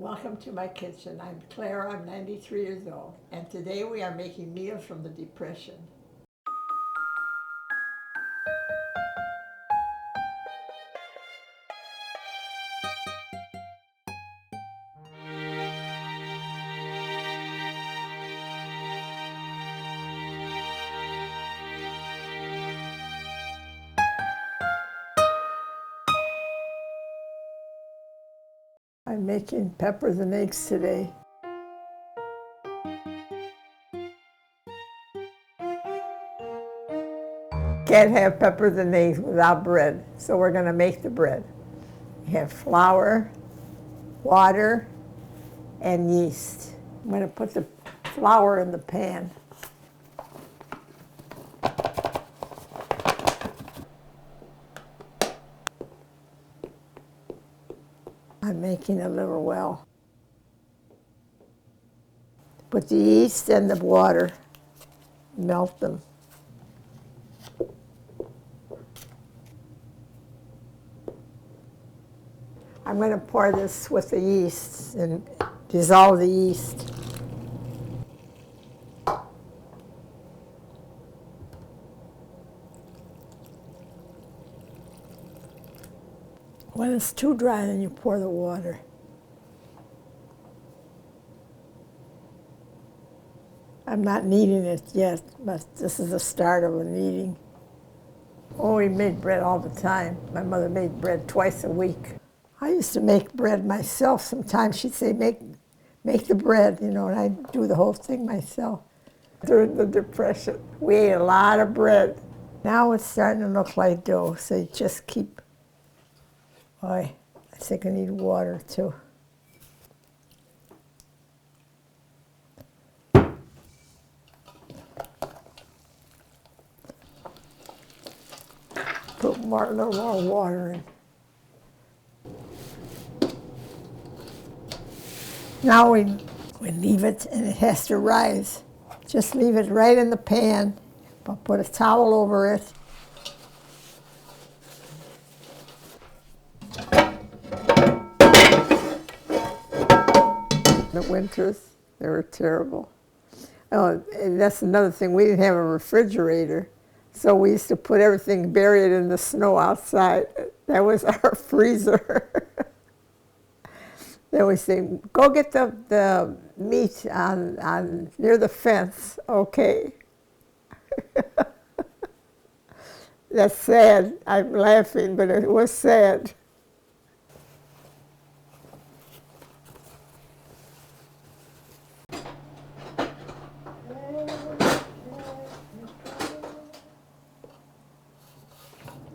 Welcome to my kitchen. I'm Clara, I'm 93 years old, and today we are making meals from the Depression. I'm making peppers and eggs today. Can't have peppers and eggs without bread, so we're going to make the bread. We have flour, water, and yeast. I'm going to put the flour in the pan. I'm making a little well. Put the yeast and the water, melt them. I'm going to pour this with the yeast and dissolve the yeast. When it's too dry, then you pour the water. I'm not kneading it yet, but this is the start of a kneading. Oh, we made bread all the time. My mother made bread twice a week. I used to make bread myself. Sometimes she'd say, make the bread, and I'd do the whole thing myself. During the Depression, we ate a lot of bread. Now it's starting to look like dough, so you just keep, I think I need water too. Put a little more water in. Now we leave it, and it has to rise. Just leave it right in the pan, but put a towel over it. The winters, they were terrible. Oh, and that's another thing, we didn't have a refrigerator, so we used to put everything, bury it in the snow outside. That was our freezer. Then we say, go get the meat on near the fence, okay. That's sad. I'm laughing, but it was sad.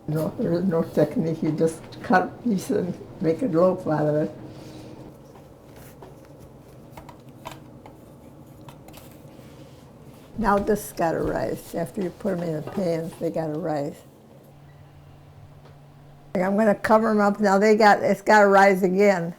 No, there is no technique. You just cut a piece and make a loaf out of it. Now this got to rise. After you put them in the pans, they got to rise. I'm going to cover them up. Now it's got to rise again.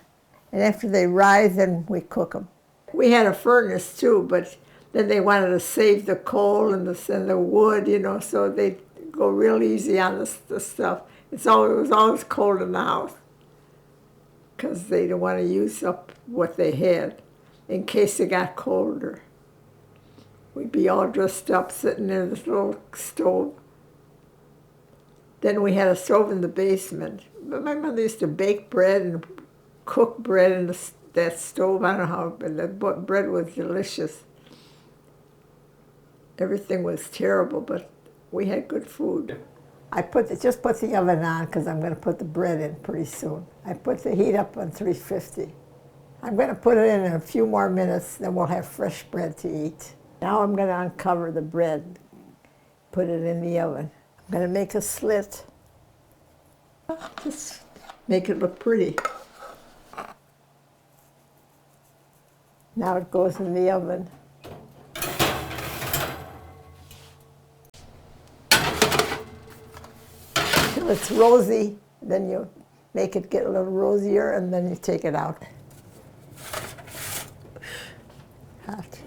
And after they rise, then we cook them. We had a furnace too, but then they wanted to save the coal and the wood, so they go real easy on the stuff. It was always cold in the house because they didn't want to use up what they had in case it got colder. We'd be all dressed up sitting near this little stove. Then we had a stove in the basement. But my mother used to bake bread and cook bread in that stove. I don't know how, but the bread was delicious. Everything was terrible, but we had good food. I just put the oven on because I'm going to put the bread in pretty soon. I put the heat up on 350. I'm going to put it in a few more minutes, then we'll have fresh bread to eat. Now I'm going to uncover the bread, put it in the oven. I'm going to make a slit. Just make it look pretty. Now it goes in the oven. Till it's rosy, then you make it get a little rosier, and then you take it out. Hot.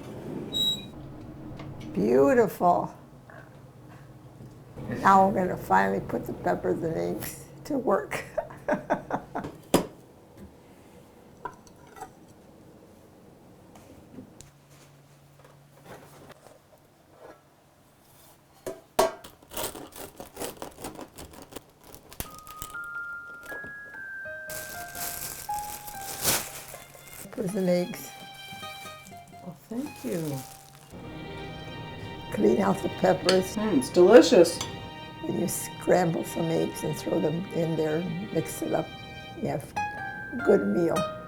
Beautiful. Now we're going to finally put the peppers and eggs to work. peppers and eggs. Well, thank you. Clean out the peppers. It's delicious. And you scramble some eggs and throw them in there and mix it up. You have a good meal.